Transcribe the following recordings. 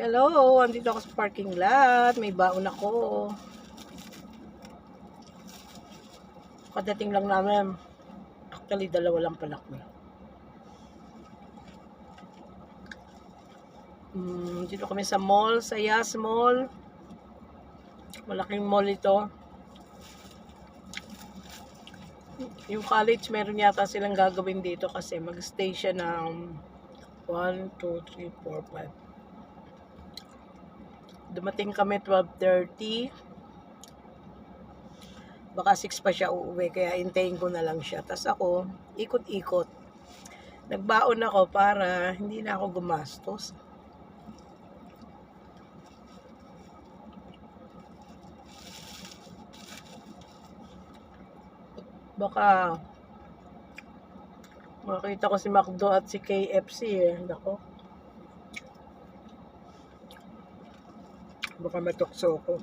Hello, andito ako sa parking lot. May baon ako. Pagdating lang namin. Actually, dalawa lang pala ko. Dito kami sa mall, sa Yas Mall. Malaking mall ito. Yung college, meron yata silang gagawin dito kasi mag-stay siya ng 1, 2, 3, 4, 5. Dumating kami 12:30. Baka 6 pa siya uuwi, kaya hintayin ko na lang siya. Tapos ako, ikot-ikot. Nagbaon ako para hindi na ako gumastos. Baka makita ko si McDo at si KFC eh. Nako. Baka matukso ko.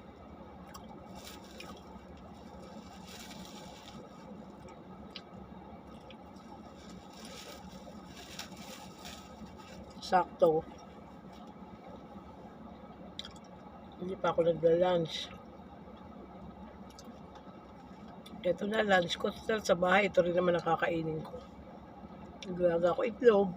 Sakto. Hindi pa ako nagla-lunch. Ito na lunch ko. Sa bahay, ito rin naman nakakainin ko. Naglaga ko itlog.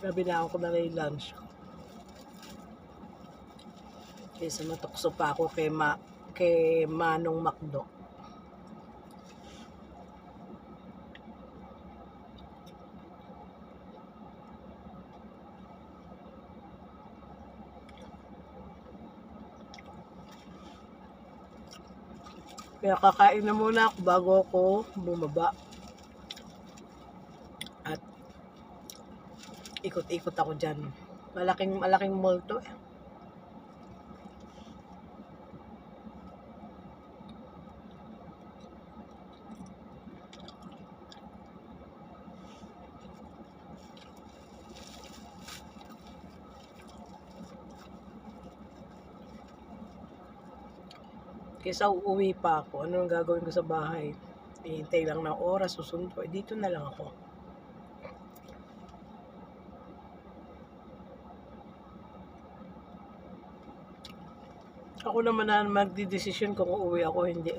Binaan ko na rin yung lunch ko. Kaysa matukso pa ako kay Manong McDo. Kaya kakain na muna ako bago ako bumaba. At ikot-ikot ako dyan. Malaking mall to eh. Kaysa uuwi pa ako, ano ang gagawin ko sa bahay? Hihintay lang ng oras, susunod ko. Dito na lang ako. Ako naman na magdidesisyon kung uuwi ako, hindi.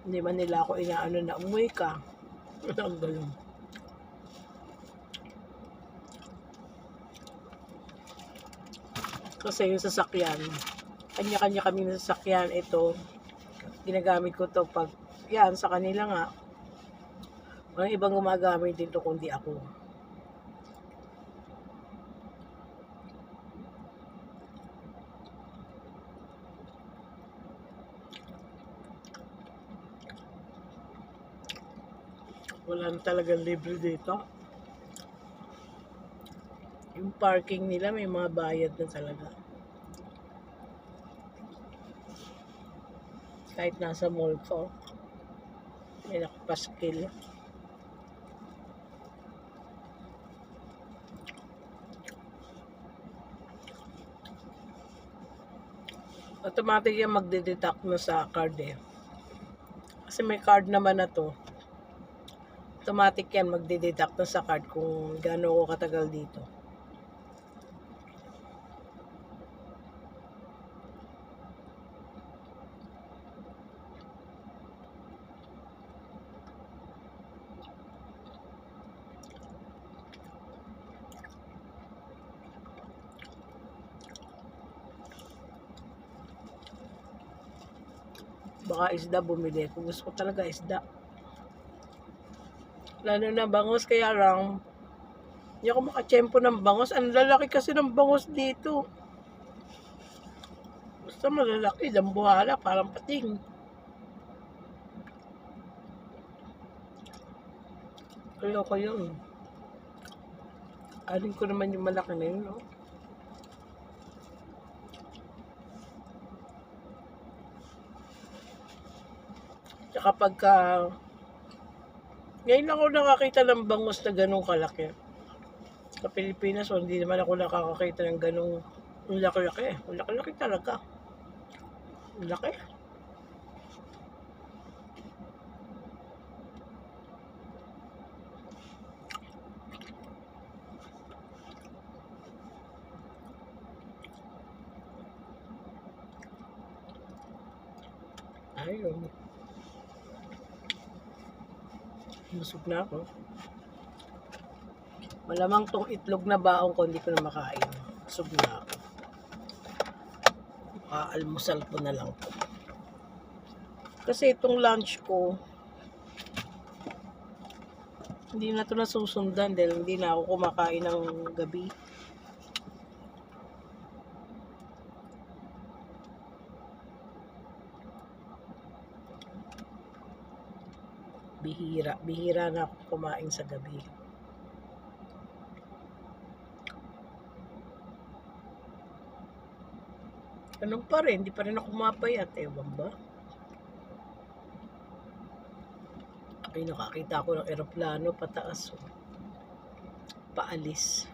Hindi man nila ako inaano na umuwi ka. Ang galong. Kasi yung sasakyan, kanya-kanya kami ng sasakyan. Ito, ginagamit ko to pag, yan, sa kanila nga. Walang ibang gumagamit dito kundi ako. Wala na talagang libre dito. Yung parking nila may mga bayad na talaga. Kahit nasa mall ko, may nakapaskil. Automatic yan magde-deduct na sa card eh. Kasi may card naman na to. Automatic yan magde-deduct na sa card kung gaano ako katagal dito. Baka isda bumili. Kung gusto ko talaga isda. Lalo na bangos, kaya lang hindi ako makachempo ng bangos. Ang lalaki kasi ng bangos dito. Basta malalaki, dambuhala, parang pating. Ayoko yun. Alin ko naman yung malaki na yun, no? Tsaka pagka ngayon ako nakakita ng bangus na ganun kalaki. Sa Pilipinas, hindi naman ako nakakakita ng ganung laki-laki. Laki-laki talaga. Laki. Ayun. Busog na ako. Malamang tong itlog na baong ko hindi ko na makain. Busog na ako. Almusal ko na lang to. Kasi itong lunch ko, hindi na to nasusundan dahil hindi na ako kumakain ng gabi. Bihira na ako kumain sa gabi. Ganun pa rin, hindi pa rin ako mapayat. Ewan ba? Ay, nakakita ako ng eroplano pataas. Oh. Paalis.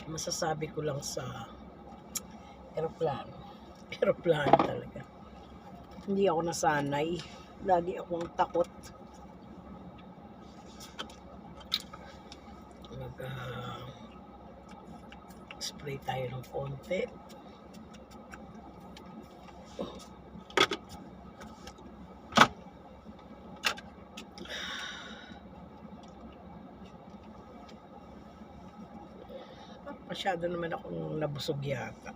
Masasabi ko lang sa eroplano. Eroplano talaga. Hindi ako nasanay. Lagi akong takot. Spray tayo ng konti. Masyado naman akong nabusog yata.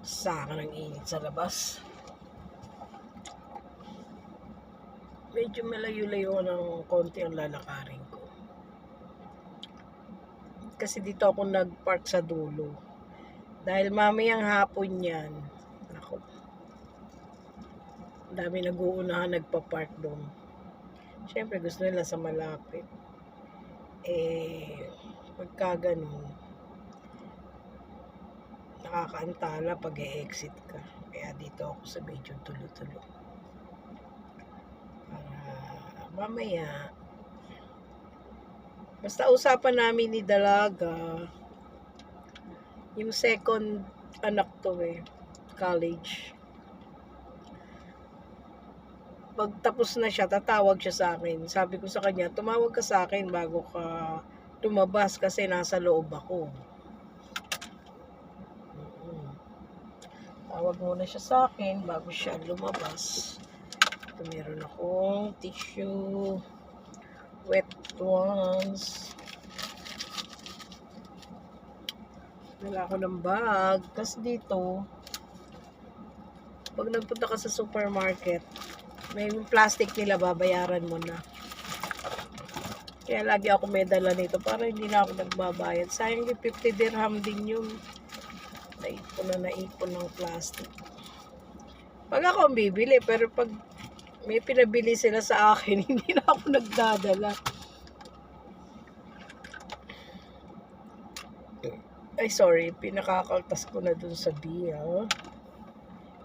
Saka ng init sa labas. Medyo malayo-layo ng konti ang lalakarin ko. Kasi dito ako nag-park sa dulo. Dahil mamayang hapon yan. Ako. Dami nag-uunahan nagpa-park doon. Siyempre gusto nila sa malapit. Pagka ganun, nakakaantala pag e-exit ka. Kaya dito ako sa medyo tulo-tulo. Mamaya basta usapan namin ni Dalaga yung second anak to college. Pag tapos na siya, tatawag siya sa akin. Sabi ko sa kanya, tumawag ka sa akin bago ka lumabas kasi nasa loob ako. Tawag muna siya sa akin bago siya lumabas. Meron akong tissue, wet ones. Wala ako ng bag. Kasi dito, pag nagpunta ka sa supermarket, may plastic nila, babayaran mo na. Kaya lagi ako may dala nito para hindi na ako nagbabayad. Sayang yung 50 dirham din yun. Naipon ng plastic. Pag ako ang bibili, pero pag may pinabili sila sa akin, hindi na ako nagdadala. Ay, sorry. Pinakakaltas ko na dun sa bill.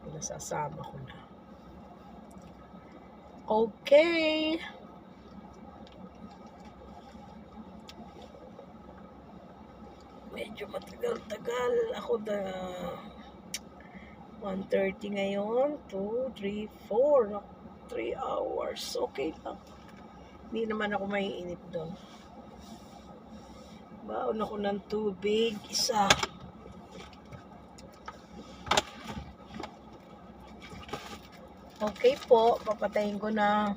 Pinasasama ko na. Okay. Medyo matagal-tagal. Ako na 1:30 ngayon. 2, 3, 4. 3 hours. Okay lang. Hindi naman ako maiinip doon. Baon ako ng tubig. Isa. Okay po. Papatayin ko na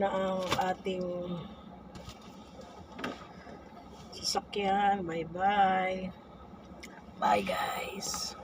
ang ating sasakyan. Bye-bye. Bye guys.